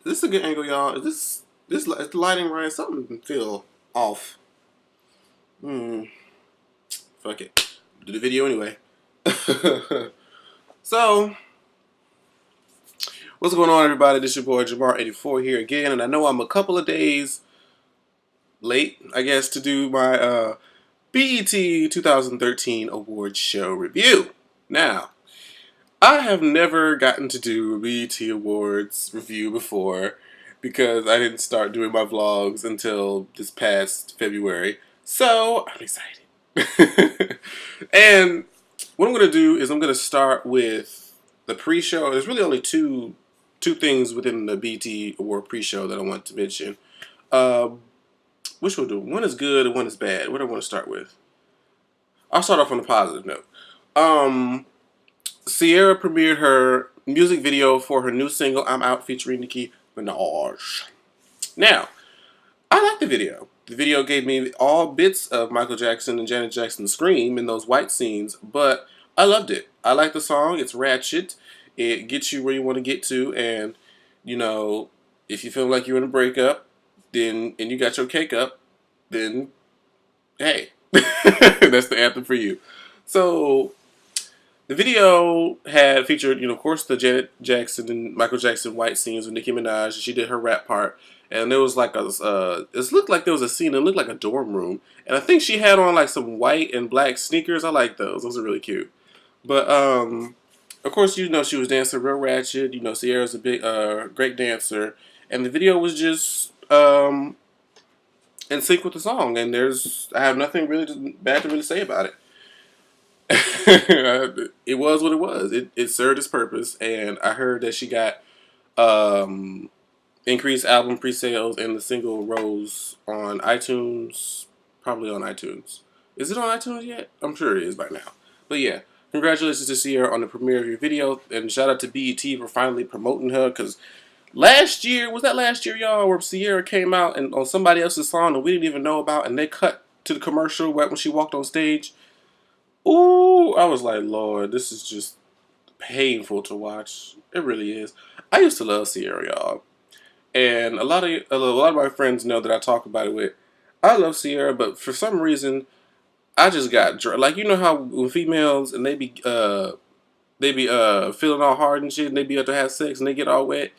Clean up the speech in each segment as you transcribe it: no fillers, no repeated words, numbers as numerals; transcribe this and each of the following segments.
this a good angle, y'all? Is the lighting right? Something feel off. Hmm. Fuck it. Do the video anyway. So, what's going on, everybody? This your boy Jamar84 here again, and I know I'm a couple of days late, I guess, to do my BET 2013 Awards show review. Now, I have never gotten to do a BET Awards review before because I didn't start doing my vlogs until this past February. So I'm excited. And what I'm going to do is I'm going to start with the pre-show. There's really only two things within the BET Award pre-show that I want to mention. Which we'll do. One is good and one is bad. What do I want to start with? I'll start off on a positive note. Ciara premiered her music video for her new single, I'm Out, featuring Nicki Minaj. Now, I like the video. The video gave me all bits of Michael Jackson and Janet Jackson's Scream in those white scenes, but I loved it. I like the song. It's ratchet. It gets you where you want to get to, and, you know, if you feel like you're in a breakup, then, and you got your cake up, then, hey, that's the anthem for you. So, the video had featured, of course, the Janet Jackson and Michael Jackson white scenes with Nicki Minaj. She did her rap part, and there was like it looked like there was a scene. It looked like a dorm room, and I think she had on like some white and black sneakers. I like those. Those are really cute. But of course, she was dancing real ratchet. Ciara's a big, great dancer, and the video was just in sync with the song. And I have nothing really bad to really say about it. It was what it was. It served its purpose, and I heard that she got increased album pre-sales, and the single rose on iTunes, probably on iTunes. Is it on iTunes yet? I'm sure it is by now. But yeah, congratulations to Ciara on the premiere of your video, and shout out to BET for finally promoting her, because last year, was that last year, y'all, where Ciara came out and on somebody else's song that we didn't even know about, and they cut to the commercial right when she walked on stage? Ooh, I was like, Lord, this is just painful to watch. It really is. I used to love Ciara, y'all, and a lot of my friends know that I talk about it with. I love Ciara, but for some reason, I just got like, how with females and they be feeling all hard and shit, and they be up to have sex and they get all wet.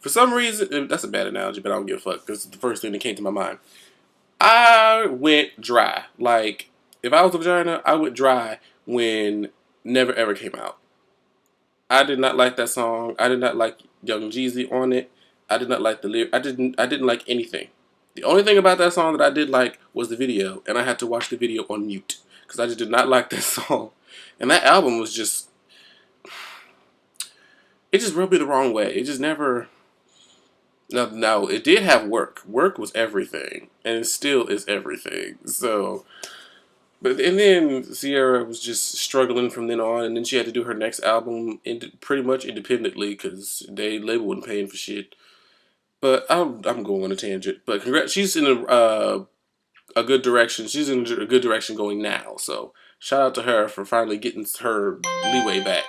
For some reason, and that's a bad analogy, but I don't give a fuck because it's the first thing that came to my mind. I went dry. Like, if I was a vagina, I went dry when Never Ever came out. I did not like that song. I did not like Young Jeezy on it. I did not like the lyric. I didn't like anything. The only thing about that song that I did like was the video, and I had to watch the video on mute because I just did not like that song. And that album was just, it just rubbed me the wrong way. It just never. No, it did have work. Work was everything, and it still is everything. So, and then Ciara was just struggling from then on, and then she had to do her next album pretty much independently because they label wasn't paying for shit. But I'm going on a tangent. But congrats, she's in a good direction. She's in a good direction going now. So shout out to her for finally getting her leeway back.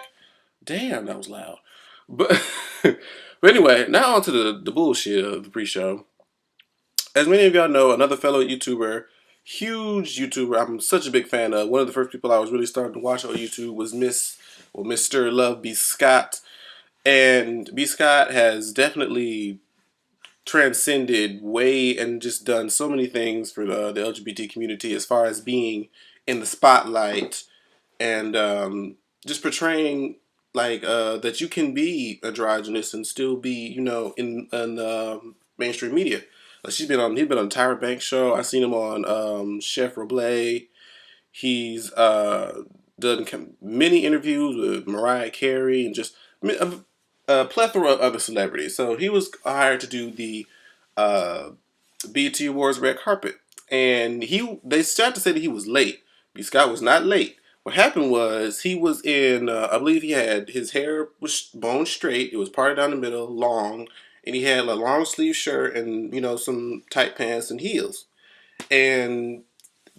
Damn, that was loud. But but anyway, now on to the bullshit of the pre-show. As many of y'all know, another fellow YouTuber, huge YouTuber, I'm such a big fan of. One of the first people I was really starting to watch on YouTube was Mr. Love B. Scott. And B. Scott has definitely transcended way and just done so many things for the LGBT community as far as being in the spotlight and just portraying like that you can be androgynous and still be, in mainstream media. Like he's been on Tyra Banks show. I seen him on Chef Roble. He's done many interviews with Mariah Carey and just a plethora of other celebrities. So he was hired to do the BET Awards red carpet, and they tried to say that he was late. B. Scott was not late. What happened was he was in, I believe he had, his hair was bone straight. It was parted down the middle, long, and he had a long sleeve shirt and, some tight pants and heels. And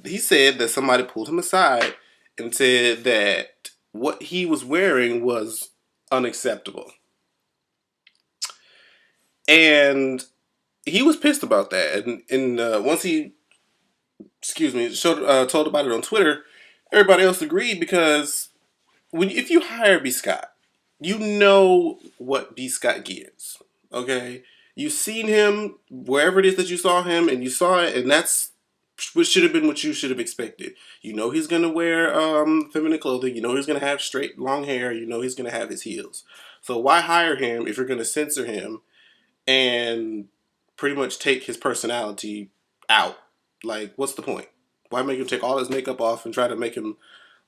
he said that somebody pulled him aside and said that what he was wearing was unacceptable. And he was pissed about that. And once he, told about it on Twitter, everybody else agreed because if you hire B. Scott, you know what B. Scott gives. Okay, you've seen him wherever it is that you saw him, and you saw it, and that's what should have been what you should have expected. You know he's gonna wear feminine clothing. You know he's gonna have straight long hair. You know he's gonna have his heels. So why hire him if you're gonna censor him and pretty much take his personality out? Like, what's the point? Why make him take all his makeup off and try to make him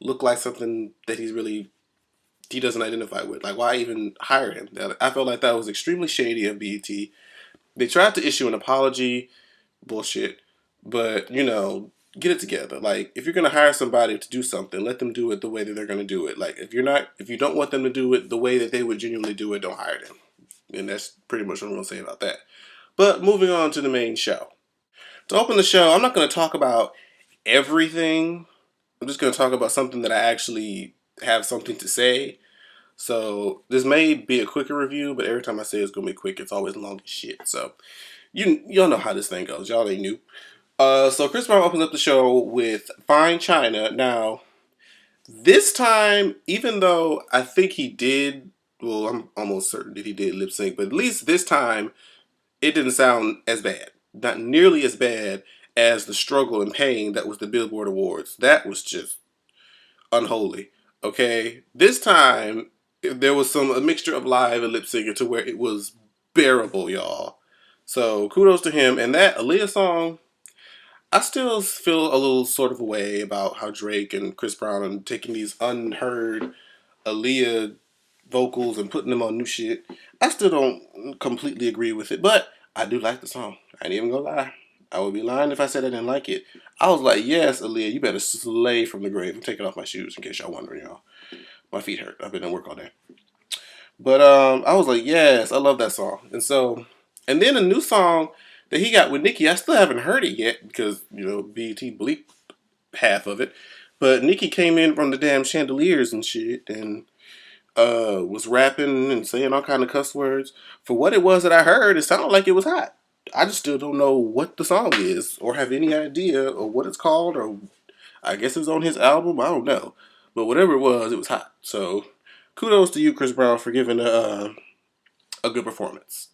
look like something that he doesn't identify with? Like, why even hire him? I felt like that was extremely shady of BET. They tried to issue an apology, bullshit, but get it together. Like, if you're gonna hire somebody to do something, let them do it the way that they're gonna do it. Like, if you don't want them to do it the way that they would genuinely do it, don't hire them. And that's pretty much what I'm gonna say about that. But moving on to the main show. To open the show, I'm not gonna talk about everything. I'm just gonna talk about something that I actually have something to say. So this may be a quicker review, but every time I say it's gonna be quick, it's always long as shit. So y'all know how this thing goes. Y'all ain't new. So Chris Brown opens up the show with Fine China. Now, this time, even though I think he did, well, I'm almost certain that he did lip sync, but at least this time, it didn't sound as bad. Not nearly as bad as the struggle and pain that was the Billboard Awards. That was just unholy. Okay? This time, there was a mixture of live and lip syncing to where it was bearable, y'all. So kudos to him. And that Aaliyah song, I still feel a little sort of a way about how Drake and Chris Brown are taking these unheard Aaliyah vocals and putting them on new shit. I still don't completely agree with it, but I do like the song. I ain't even gonna lie. I would be lying if I said I didn't like it. I was like, yes, Aaliyah, you better slay from the grave. I'm taking off my shoes in case y'all wondering, y'all. My feet hurt. I've been at work all day. But I was like, yes, I love that song. And then a new song that he got with Nicki, I still haven't heard it yet because, BET bleeped half of it. But Nicki came in from the damn chandeliers and shit and was rapping and saying all kind of cuss words. For what it was that I heard, it sounded like it was hot. I just still don't know what the song is or have any idea of what it's called, or I guess it's on his album. I don't know. But whatever it was hot. So kudos to you, Chris Brown, for giving a good performance.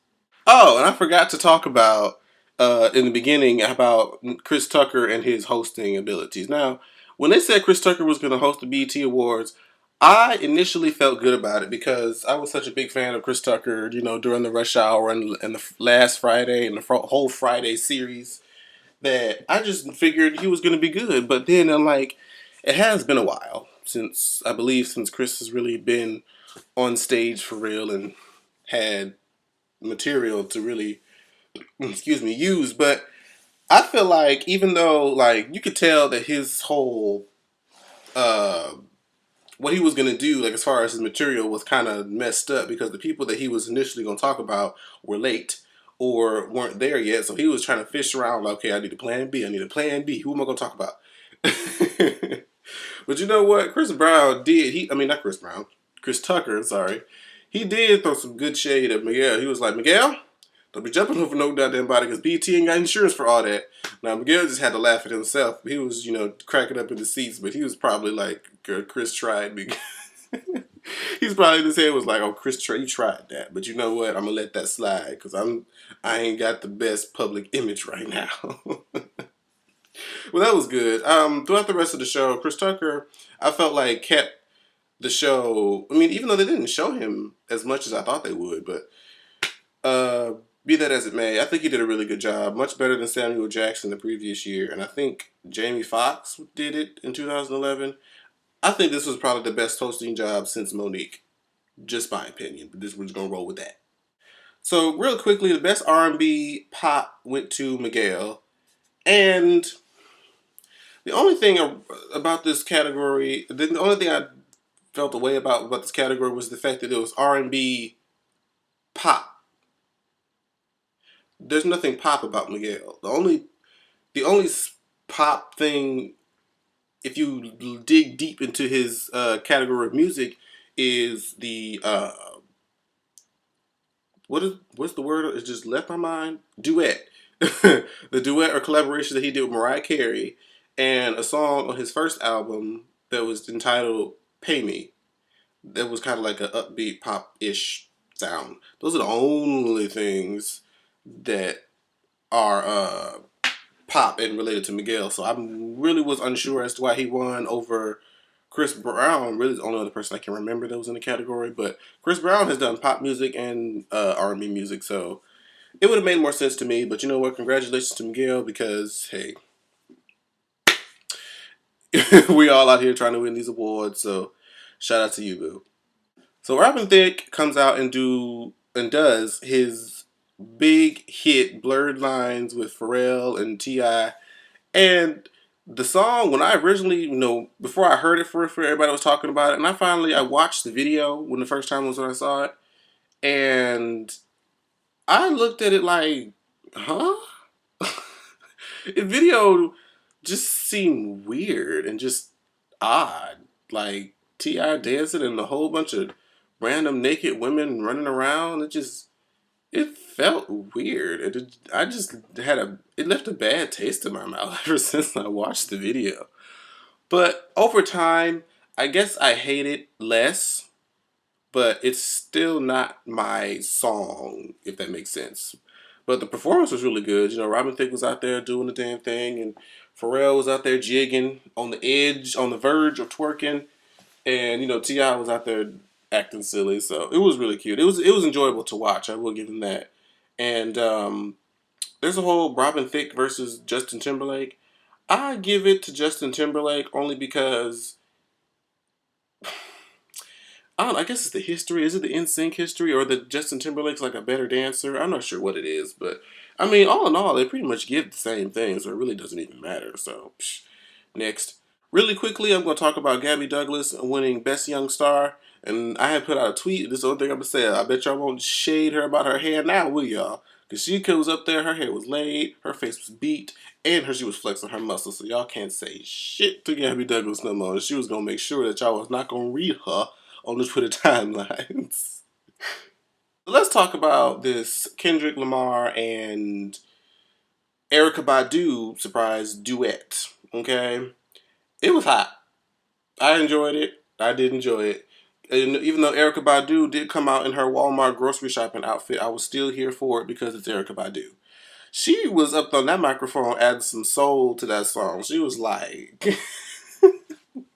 Oh, and I forgot to talk about in the beginning about Chris Tucker and his hosting abilities. Now, when they said Chris Tucker was going to host the BET Awards, I initially felt good about it because I was such a big fan of Chris Tucker, during the Rush Hour and the last Friday and the whole Friday series, that I just figured he was going to be good. But then I'm like, it has been a while since Chris has really been on stage for real and had material to really use. But I feel like even though like you could tell that his whole uh what he was gonna do, like as far as his material, was kind of messed up because the people that he was initially gonna talk about were late or weren't there yet. So he was trying to fish around like, okay, I need a plan B, I need a plan B. Who am I gonna talk about? But you know what? Not Chris Brown, Chris Tucker, sorry. He did throw some good shade at Miguel. He was like, Miguel, don't be jumping over no goddamn body because BT ain't got insurance for all that. Now, Miguel just had to laugh at himself. He was, cracking up in the seats, but he was probably like, Chris tried me. He's probably in his head was like, oh, Chris, you tried that. But you know what? I'm going to let that slide because I ain't got the best public image right now. Well, that was good. Throughout the rest of the show, Chris Tucker, I felt like kept the show. I mean, even though they didn't show him as much as I thought they would, but be that as it may, I think he did a really good job. Much better than Samuel Jackson the previous year, and I think Jamie Foxx did it in 2011. I think this was probably the best hosting job since Monique. Just my opinion, but we're just gonna roll with that. So real quickly, the best R&B pop went to Miguel, and the only thing about this category, the only thing I felt the way about this category was the fact that it was R&B pop. There's nothing pop about Miguel. The only pop thing, if you dig deep into his category of music, is the what's the word? It just left my mind. Duet. The duet or collaboration that he did with Mariah Carey, and a song on his first album that was entitled "Pay Me." That was kind of like an upbeat pop ish sound. Those are the only things that are pop and related to Miguel. So I really was unsure as to why he won over Chris Brown. Really, the only other person I can remember that was in the category. But Chris Brown has done pop music and R&B music, so it would have made more sense to me. But you know what? Congratulations to Miguel because hey, we all out here trying to win these awards. So shout out to you, boo. So Robin Thicke comes out and does his big hit "Blurred Lines" with Pharrell and Ti. And the song, when I originally, before I heard it for everybody was talking about it, and I watched the video when the first time was when I saw it, and I looked at it like, huh? The video just seemed weird and just odd. Like Ti dancing and a whole bunch of random naked women running around. It felt weird. I just it left a bad taste in my mouth ever since I watched the video. But over time, I guess I hate it less, but it's still not my song, if that makes sense. But the performance was really good. Robin Thicke was out there doing the damn thing, and Pharrell was out there jigging on the edge, on the verge of twerking, and Ti was out there acting silly. So it was really cute. It was enjoyable to watch. I will give him that. And there's a whole Robin Thicke versus Justin Timberlake. I give it to Justin Timberlake only because I don't know, I guess it's the history. Is it the NSYNC history or the Justin Timberlake's like a better dancer? I'm not sure what it is, but I mean, all in all, they pretty much give the same thing, so it really doesn't even matter. So, next. Really quickly, I'm going to talk about Gabby Douglas winning Best Young Star. And I had put out a tweet. This is the only thing I'm going to say. I bet y'all won't shade her about her hair now, will y'all? Because she was up there, her hair was laid, her face was beat, and she was flexing her muscles. So y'all can't say shit to Gabby Douglas no more. And she was going to make sure that y'all was not going to read her on the Twitter timelines. Let's talk about this Kendrick Lamar and Erykah Badu surprise duet. Okay? It was hot. I enjoyed it. I did enjoy it. And even though Erykah Badu did come out in her Walmart grocery shopping outfit, I was still here for it because it's Erykah Badu. She was up on that microphone adding some soul to that song. She was like,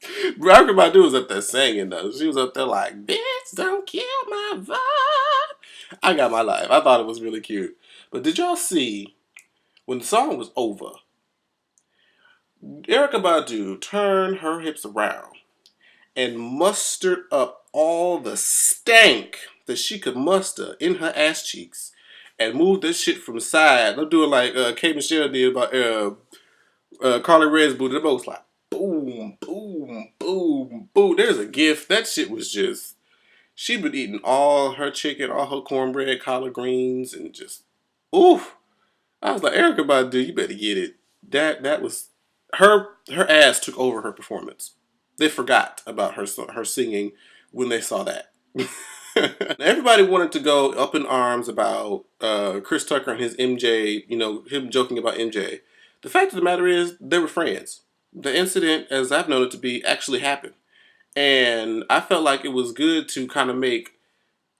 Erykah Badu was up there singing though. She was up there like, "Bitch, don't kill my vibe." I got my life. I thought it was really cute. But did y'all see when the song was over? Erykah Badu turned her hips around and mustered up all the stank that she could muster in her ass cheeks and moved this shit from the side. I'm doing like K. Michelle did about Carly Red's booty. They're both like boom, boom, boom, boom. There's a gift. That shit was just. She'd been eating all her chicken, all her cornbread, collard greens, and just oof. I was like, Erykah Badu, you better get it. That was her. Her ass took over her performance. They forgot about her singing when they saw that. Everybody wanted to go up in arms about Chris Tucker and his MJ. Him joking about MJ. The fact of the matter is, they were friends. The incident, as I've known it to be, actually happened, and I felt like it was good to kind of make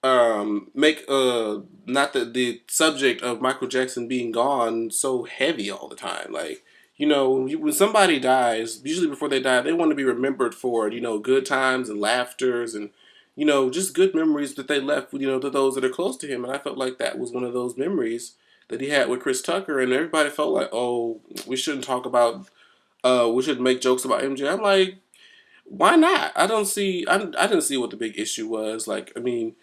not the subject of Michael Jackson being gone so heavy all the time. Like, when somebody dies, usually before they die, they want to be remembered for, good times and laughters and, just good memories that they left, to those that are close to him. And I felt like that was one of those memories that he had with Chris Tucker. And everybody felt like, oh, we shouldn't talk about, we shouldn't make jokes about MJ. I'm like, why not? I didn't see what the big issue was. Like, I mean,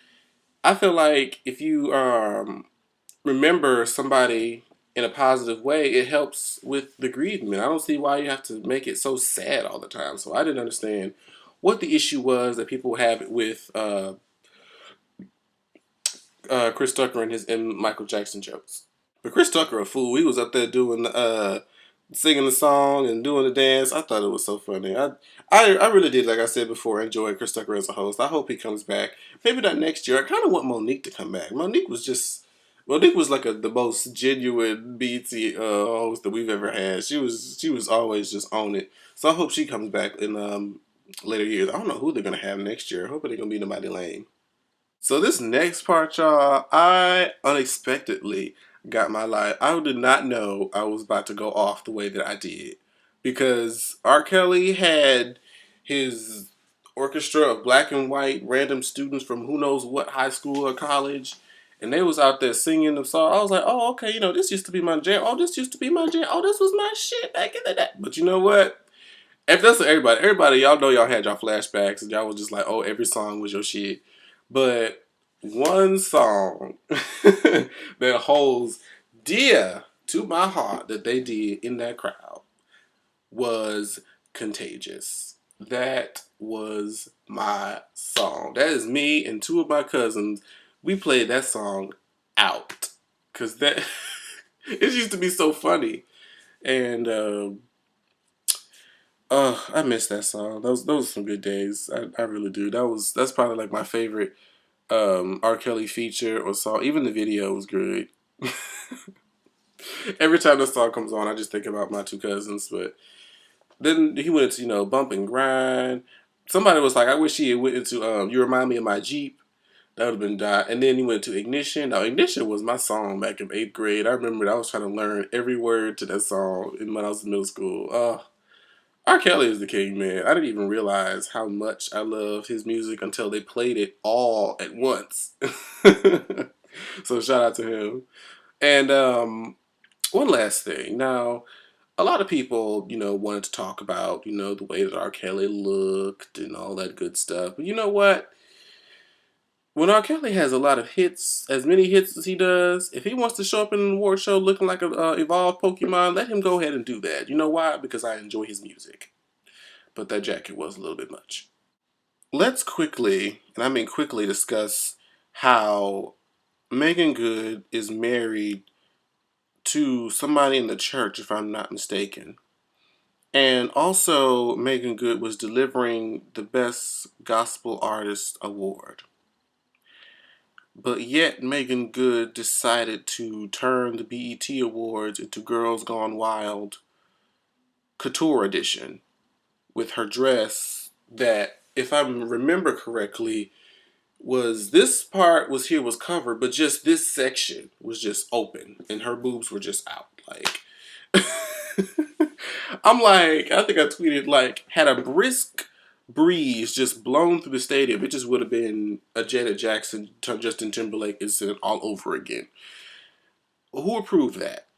I feel like if you remember somebody in a positive way, it helps with the grievement. I don't see why you have to make it so sad all the time. So I didn't understand what the issue was that people have with Chris Tucker and his and Michael Jackson jokes. But Chris Tucker a fool. He was up there doing singing the song and doing the dance. I thought it was so funny. I really did, like I said before, enjoy Chris Tucker as a host. I hope he comes back. Maybe not next year. I kind of want Monique to come back. Monique was like the most genuine BT host that we've ever had. She was always just on it. So I hope she comes back in later years. I don't know who they're gonna have next year. I hope they're gonna be nobody lame. So this next part, y'all, I unexpectedly got my life. I did not know I was about to go off the way that I did, because R. Kelly had his orchestra of black and white random students from who knows what high school or college, and they was out there singing the song. I was like, oh, okay, this used to be my jam. Oh, this used to be my jam. Oh, this was my shit back in the day. But you know what? If that's everybody, y'all know y'all had y'all flashbacks and y'all was just like, oh, every song was your shit. But one song that holds dear to my heart that they did in that crowd was Contagious. That was my song. That is me and two of my cousins. We played that song out. Because that, it used to be so funny. And, I miss that song. Those were some good days. I really do. That's probably like my favorite R. Kelly feature or song. Even the video was great. Every time the song comes on, I just think about my two cousins. But then he went into Bump and Grind. Somebody was like, I wish he had went into You Remind Me of My Jeep. That would have been dot. And then he went to Ignition. Now Ignition was my song back in 8th grade. I remember I was trying to learn every word to that song when I was in middle school. R. Kelly is the king, man. I didn't even realize how much I love his music until they played it all at once. So shout out to him. And one last thing. Now, a lot of people, wanted to talk about, the way that R. Kelly looked and all that good stuff. But you know what? When R. Kelly has a lot of hits, as many hits as he does, if he wants to show up in an award show looking like a evolved Pokemon, let him go ahead and do that. You know why? Because I enjoy his music. But that jacket was a little bit much. Let's quickly, and I mean quickly, discuss how Megan Good is married to somebody in the church, if I'm not mistaken. And also, Megan Good was delivering the Best Gospel Artist Award. But yet, Megan Good decided to turn the BET Awards into Girls Gone Wild Couture Edition with her dress that, if I remember correctly, this part was covered, but just this section was just open and her boobs were just out. Like, I think I tweeted, like, had a brisk breeze just blown through the stadium, it just would have been a Janet Jackson, Justin Timberlake incident all over again. Who approved that?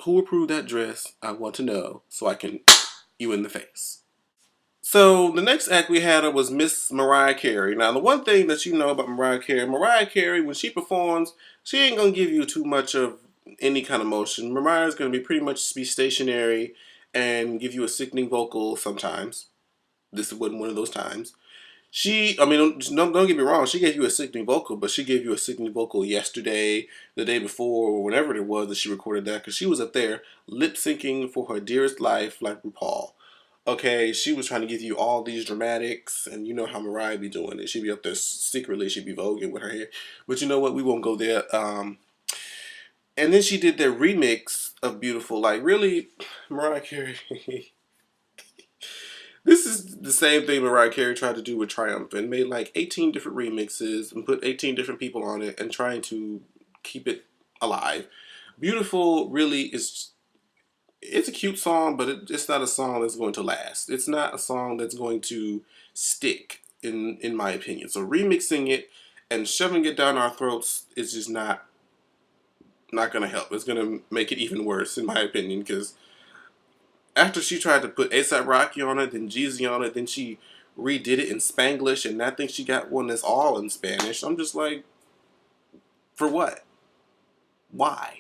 Who approved that dress? I want to know so I can you in the face. So the next act we had was Miss Mariah Carey. Now the one thing that you know about Mariah Carey, when she performs, she ain't gonna give you too much of any kind of motion. Mariah's gonna be pretty much be stationary and give you a sickening vocal sometimes. This wasn't one of those times. I mean, don't get me wrong. She gave you a sickening vocal, but she gave you a sickening vocal yesterday, the day before, or whenever it was that she recorded that, because she was up there lip syncing for her dearest life, like RuPaul. Okay, she was trying to give you all these dramatics, and you know how Mariah be doing it. She'd be up there secretly, she'd be voguing with her hair. But you know what? We won't go there. And then she did that remix of Beautiful. Like, really, Mariah Carey. This is the same thing Mariah Carey tried to do with Triumph and made like 18 different remixes and put 18 different people on it and trying to keep it alive. Beautiful really is, it's a cute song, but it's not a song that's going to last. It's not a song that's going to stick, in my opinion. So remixing it and shoving it down our throats is just not going to help. It's going to make it even worse, in my opinion, because after she tried to put ASAP Rocky on it, then Jeezy on it, then she redid it in Spanglish, and I think she got one that's all in Spanish. I'm just like, for what? Why?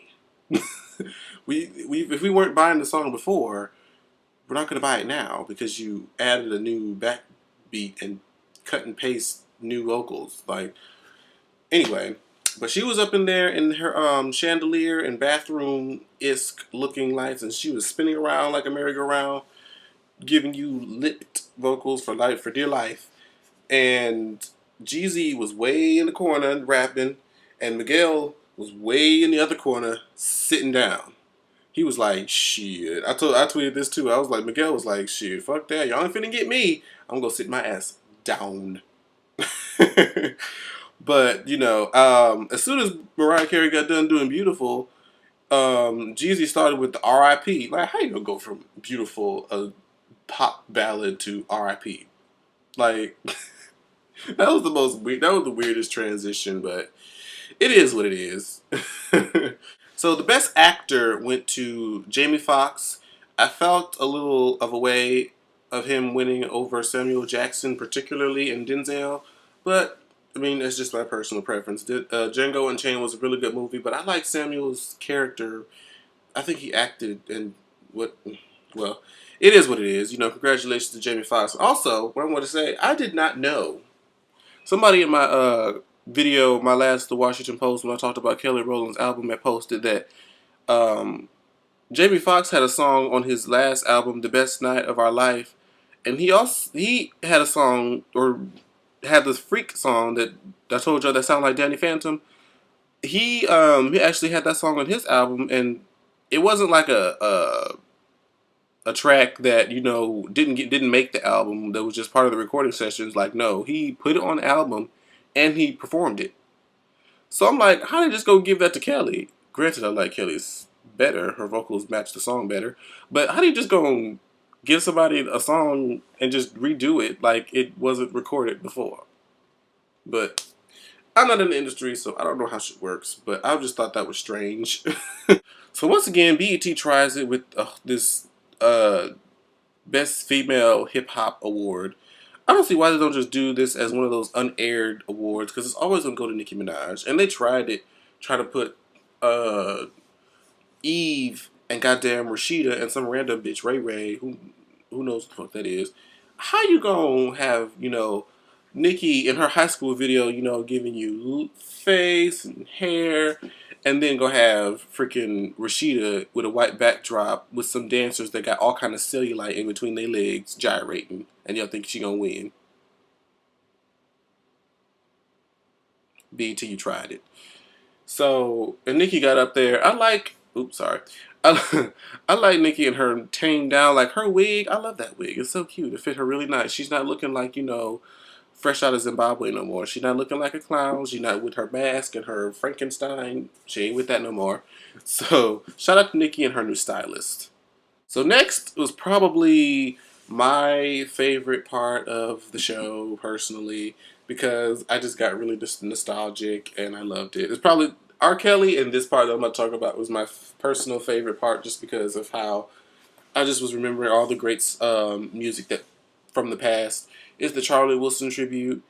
If we weren't buying the song before, we're not going to buy it now because you added a new backbeat and cut and paste new vocals. Like, anyway, But she was up in there in her chandelier and bathroom isk looking lights, and she was spinning around like a merry-go-round, giving you lipped vocals for life, for dear life. And Jeezy was way in the corner rapping, and Miguel was way in the other corner sitting down. He was like, "Shit." I tweeted this too. I was like, Miguel was like, "Shit, fuck that. Y'all ain't finna get me. I'm gonna sit my ass down." But as soon as Mariah Carey got done doing "Beautiful," Jeezy started with the R.I.P. Like, how you gonna go from "Beautiful," a pop ballad, to R.I.P.? Like, that was the most weird. That was the weirdest transition, but it is what it is. So the best actor went to Jamie Foxx. I felt a little of a way of him winning over Samuel Jackson, particularly in Denzel, but I mean that's just my personal preference. Django Unchained was a really good movie, but I like Samuel's character. I think he acted in what. Well, it is what it is. Congratulations to Jamie Foxx. Also, what I want to say, I did not know. Somebody in my video, my last The Washington Post, when I talked about Kelly Rowland's album, had posted that um, Jamie Foxx had a song on his last album, The Best Night of Our Life, and he had a song, or had this freak song that I told you that sounded like Danny Phantom. He actually had that song on his album, and it wasn't like a track that didn't make the album, that was just part of the recording sessions. Like, no, he put it on the album and he performed it. So I'm like, how did he just go give that to Kelly? Granted, I like Kelly's better, her vocals match the song better, but how do you just go and give somebody a song and just redo it like it wasn't recorded before? But I'm not in the industry, so I don't know how shit works, but I just thought that was strange. So once again, BET tries it with this uh, Best Female Hip Hop Award. I don't see why they don't just do this as one of those unaired awards, because it's always gonna go to Nicki Minaj. And they try to put uh, Eve and goddamn Rashida and some random bitch Ray Ray, who knows what the fuck that is. How you gonna have Nicki in her high school video, giving you face and hair, and then go have freaking Rashida with a white backdrop with some dancers that got all kind of cellulite in between their legs gyrating, and y'all think she gonna win? BT, you tried it. So, and Nicki got up there. Oops, sorry. I like Nicki and her tamed down, like her wig. I love that wig. It's so cute. It fit her really nice. She's not looking like, fresh out of Zimbabwe no more. She's not looking like a clown. She's not with her mask and her Frankenstein. She ain't with that no more. So, shout out to Nicki and her new stylist. So, next was probably my favorite part of the show, personally, because I just got really just nostalgic and I loved it. It's probably R. Kelly, and this part that I'm going to talk about was my personal favorite part, just because of how I just was remembering all the great music that from the past. It's the Charlie Wilson tribute,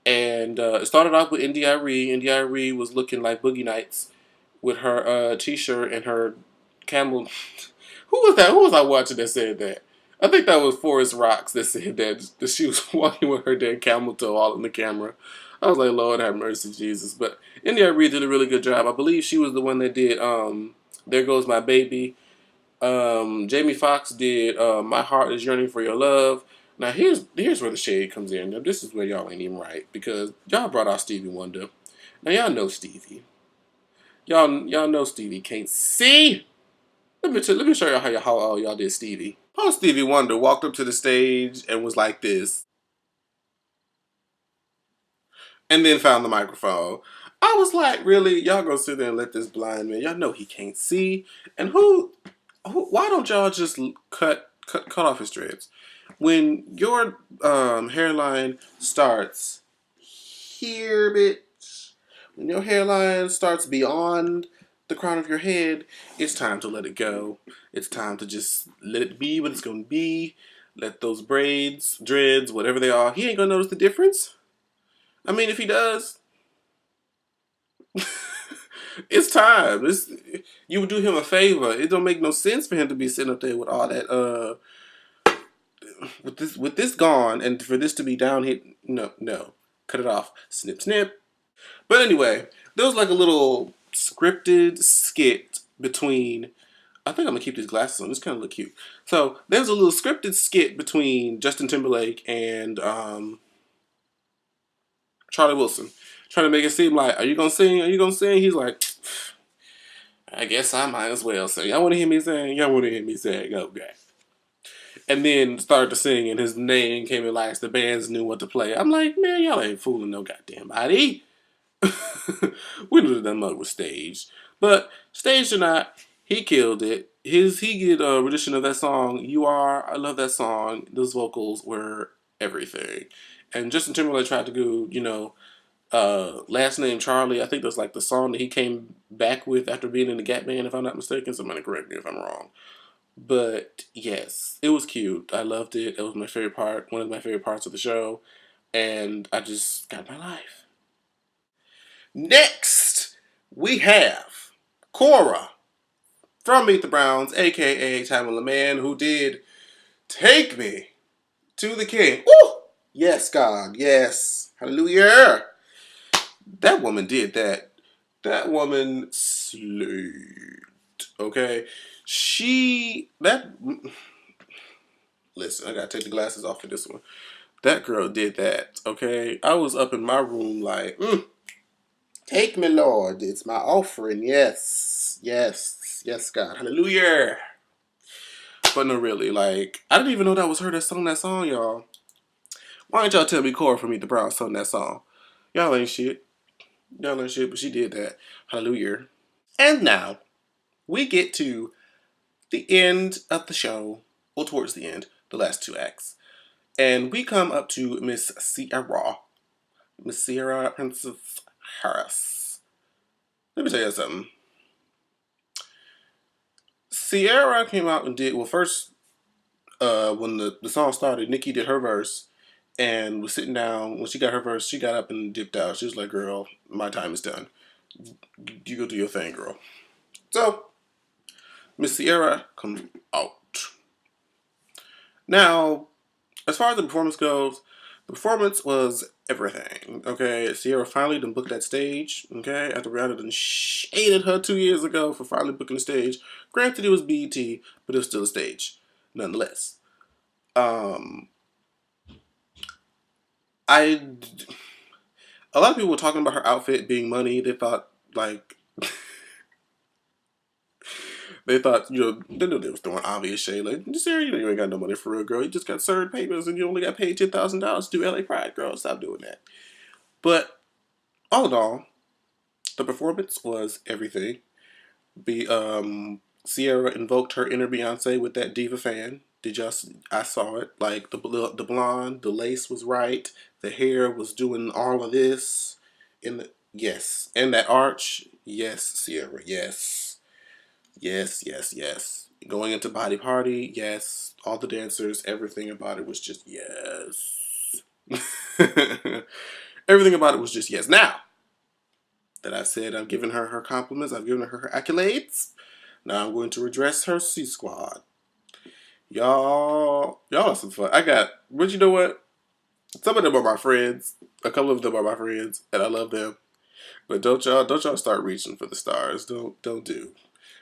and it started off with India.Arie. India.Arie was looking like Boogie Nights with her t-shirt and her camel. Who was that? Who was I watching that said that? I think that was Forrest Rocks that said that she was walking with her damn camel toe all in the camera. I was like, Lord have mercy, Jesus. But India.Arie did a really good job. I believe she was the one that did There Goes My Baby. Jamie Foxx did My Heart Is Yearning for Your Love. Now here's where the shade comes in. Now this is where y'all ain't even right, because y'all brought out Stevie Wonder. Now y'all know Stevie. Y'all know Stevie can't see. Let me show y'all how y'all did Stevie. How Stevie Wonder walked up to the stage and was like this, and then found the microphone. I was like, really? Y'all gonna sit there and let this blind man? Y'all know he can't see. And why don't y'all just cut off his dreads? When your hairline starts here, bitch. When your hairline starts beyond the crown of your head, it's time to let it go. It's time to just let it be what it's gonna be. Let those braids, dreads, whatever they are, he ain't gonna notice the difference. I mean, if he does, it's time. You would do him a favor. It don't make no sense for him to be sitting up there with all that with this gone, and for this to be down here. No, cut it off. Snip, snip. But anyway, There was like a little scripted skit between. I think I'm gonna keep these glasses on. This kind of look cute. So there's a little scripted skit between Justin Timberlake and Charlie Wilson, trying to make it seem like, "Are you gonna sing? Are you gonna sing?" He's like, "I guess I might as well sing. Y'all want to hear me sing? Y'all want to hear me sing? Okay." And then started to sing, and his name came in last. The bands knew what to play. I'm like, man, y'all ain't fooling no goddamn body. We knew that mug was staged, but staged or not, he killed it. He did a rendition of that song. "You Are." I love that song. Those vocals were everything. And Justin Timberlake tried to do, last name Charlie. I think that's like the song that he came back with after being in the Gap Band, if I'm not mistaken. Somebody correct me if I'm wrong. But yes, it was cute. I loved it. It was my favorite part, one of my favorite parts of the show. And I just got my life. Next, we have Cora from Meet the Browns, aka Tamala Man, who did "Take Me to the King." Woo! Yes, God. Yes. Hallelujah. That woman did that. That woman slayed. Okay? That. Listen, I gotta take the glasses off for this one. That girl did that, okay? I was up in my room like, "Take me, Lord. It's my offering. Yes. Yes. Yes, God. Hallelujah." But no, really, like, I didn't even know that was her that sung that song, y'all. Why didn't y'all tell me Cora from Meet the Browns sung that song? Y'all ain't shit. Y'all ain't shit, but she did that. Hallelujah. And now, we get to the end of the show, or towards the end, the last two acts. And we come up to Miss Sierra. Miss Sierra Princess Harris. Let me tell you something. Sierra came out and did, well, first, when the song started, Nikki did her verse and was sitting down. When she got her verse, she got up and dipped out. She was like, "Girl, my time is done. You go do your thing, girl." So, Miss Sierra comes out. Now, as far as the performance goes, the performance was everything. Okay, Sierra finally done booked that stage. Okay, after Rihanna done shaded her 2 years ago for finally booking the stage. Granted, it was BET, but it was still a stage, nonetheless. Um, I a lot of people were talking about her outfit being money. They thought like they knew they was throwing obvious shade. Like, Sierra, you ain't got no money for real, girl. You just got served papers and you only got paid $10,000 to do LA Pride, girl. Stop doing that. But all in all, the performance was everything. Sierra invoked her inner Beyonce with that diva fan. Did y'all? I saw it. Like the blonde, the lace was right. The hair was doing all of this. Yes, and that arch. Yes, Sierra. Yes, yes, yes, yes. Going into Body Party. Yes, all the dancers. Everything about it was just yes. Everything about it was just yes. Now that I've said I've given her her compliments, I've given her her accolades. Now I'm going to redress her C squad. Y'all are some fun. But you know what? Some of them are my friends. A couple of them are my friends, and I love them. But don't y'all start reaching for the stars. Don't do,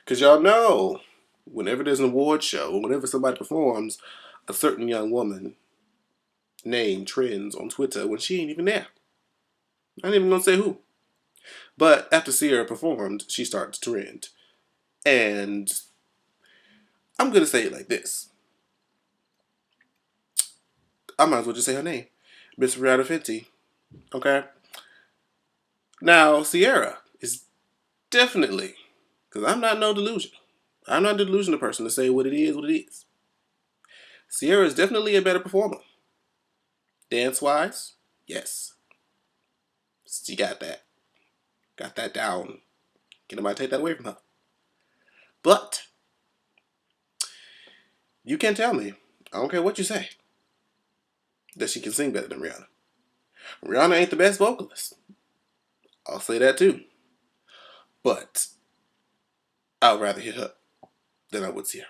cause y'all know, whenever there's an award show, whenever somebody performs, a certain young woman name trends on Twitter when she ain't even there. I ain't even gonna say who. But after Sierra performed, she started to trend, and I'm gonna say it like this. I might as well just say her name, Miss Rihanna Fenty. Okay. Now Sierra is definitely, because I'm not no delusion. I'm not a delusional person to say what it is, what it is. Sierra is definitely a better performer. Dance wise, yes, she got that down. Can nobody take that away from her? But you can't tell me. I don't care what you say, that she can sing better than Rihanna. Rihanna ain't the best vocalist. I'll say that too. But I'd rather hit her than I would Sierra.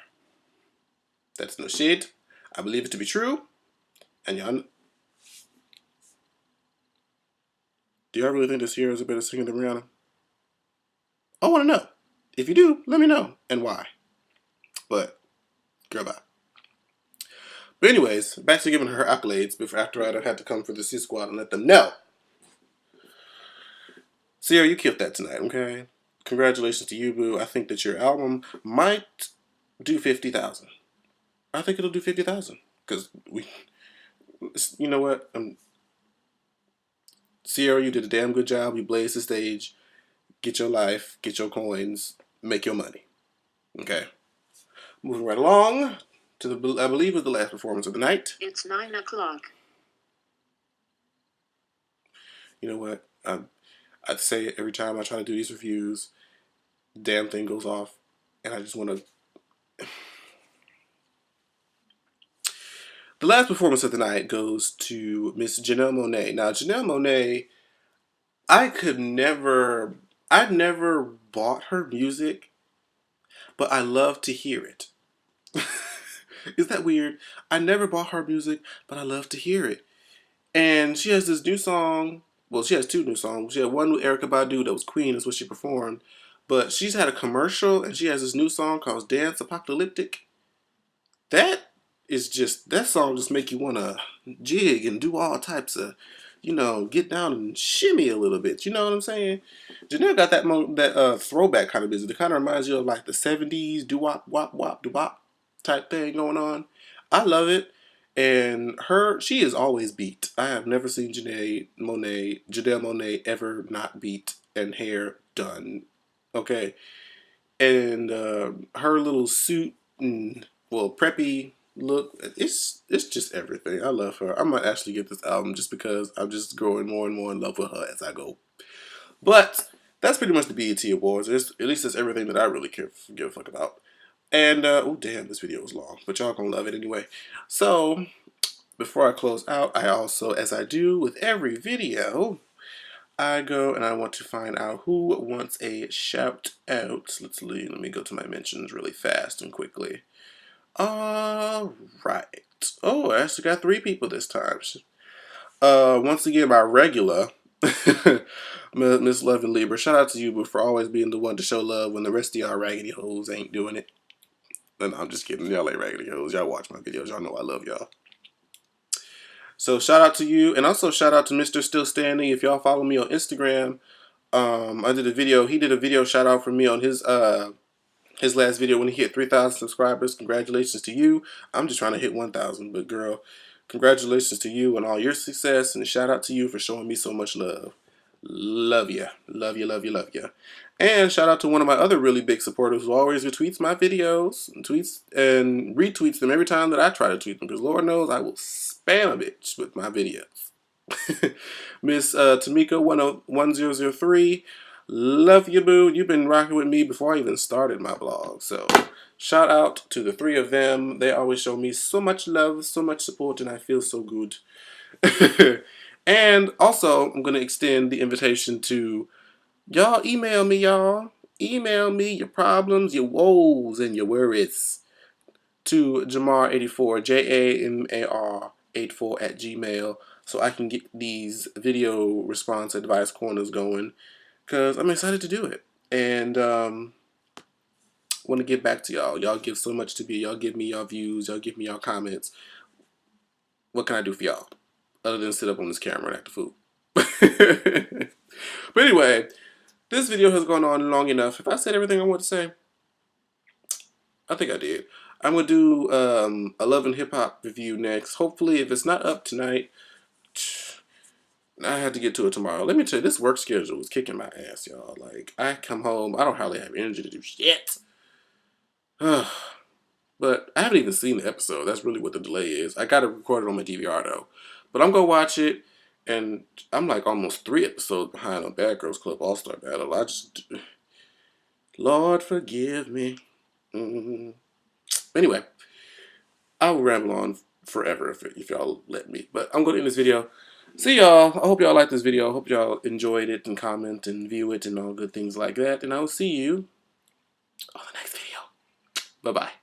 That's no shade. I believe it to be true. And y'all, do y'all really think that Sierra is a better singer than Rihanna? I want to know. If you do, let me know and why. But, girl, bye. But anyways, back to giving her accolades after I had to come for the C Squad and let them know. Sierra, you killed that tonight, okay? Congratulations to you, boo. I think that your album might do 50,000. I think it'll do 50,000 because you know what? Sierra, you did a damn good job. You blazed the stage. Get your life, get your coins, make your money. Okay. Moving right along to I believe was the last performance of the night. It's 9 o'clock. You know what? I'd say it every time I try to do these reviews, damn thing goes off, and I just want to. The last performance of the night goes to Miss Janelle Monáe. Now, Janelle Monáe, I'd never bought her music, but I love to hear it. Is that weird? I never bought her music, but I love to hear it. And she has this new song. Well, she has two new songs. She had one with Erykah Badu that was Queen, is what she performed. But she's had a commercial, and she has this new song called Dance Apocalyptic. That song just make you want to jig and do all types of, get down and shimmy a little bit. You know what I'm saying? Janelle got that throwback kind of business. It kind of reminds you of like the 70s doo-wop, wop, wop, doo-wop type thing going on. I love it. And she is always beat. I have never seen Janelle Monáe ever not beat and hair done. Okay. And her little suit and, preppy look, it's just everything. I love her. I might actually get this album just because I'm just growing more and more in love with her as I go. But that's pretty much the BET Awards. At least that's everything that I really give a fuck about. And, oh damn, this video was long, but y'all gonna love it anyway. So, before I close out, I also, as I do with every video, I go and I want to find out who wants a shout out. Let me go to my mentions really fast and quickly. All right. Oh, I actually got 3 people this time. Once again, my regular, Miss Love and Libra. Shout out to you, but for always being the one to show love when the rest of y'all raggedy hoes ain't doing it. No, I'm just kidding. Y'all ain't raggedy hoes. Y'all watch my videos. Y'all know I love y'all. So shout out to you, and also shout out to Mr. Still Standing. If y'all follow me on Instagram, I did a video. He did a video shout out for me on his last video when he hit 3,000 subscribers. Congratulations to you. I'm just trying to hit 1,000, but girl, congratulations to you and all your success, and shout out to you for showing me so much love. Love ya. Love ya, love ya, love ya. And shout out to one of my other really big supporters who always retweets my videos and tweets and retweets them every time that I try to tweet them, because Lord knows I will spam a bitch with my videos. Miss Tamika 1003, love you, boo. You've been rocking with me before I even started my blog. So shout out to the 3 of them. They always show me so much love, so much support, and I feel so good. And also, I'm going to extend the invitation to y'all. Email me, y'all. Email me your problems, your woes, and your worries to Jamar84, JAMAR84 at Gmail, so I can get these video response advice corners going, because I'm excited to do it. And want to get back to y'all. Y'all give so much to me. Y'all give me y'all views. Y'all give me y'all comments. What can I do for y'all other than sit up on this camera and act a fool? But anyway, this video has gone on long enough. If I said everything I want to say, I think I did. I'm going to do a Love and Hip Hop review next. Hopefully, if it's not up tonight, I have to get to it tomorrow. Let me tell you, this work schedule is kicking my ass, y'all. Like, I come home, I don't hardly have energy to do shit. But I haven't even seen the episode. That's really what the delay is. I got it recorded on my DVR, though. But I'm going to watch it, and I'm like almost 3 episodes behind on Bad Girls Club All-Star Battle. Lord, forgive me. Anyway, I will ramble on forever if y'all let me. But I'm going to end this video. See y'all. I hope y'all liked this video. I hope y'all enjoyed it and comment and view it and all good things like that. And I will see you on the next video. Bye-bye.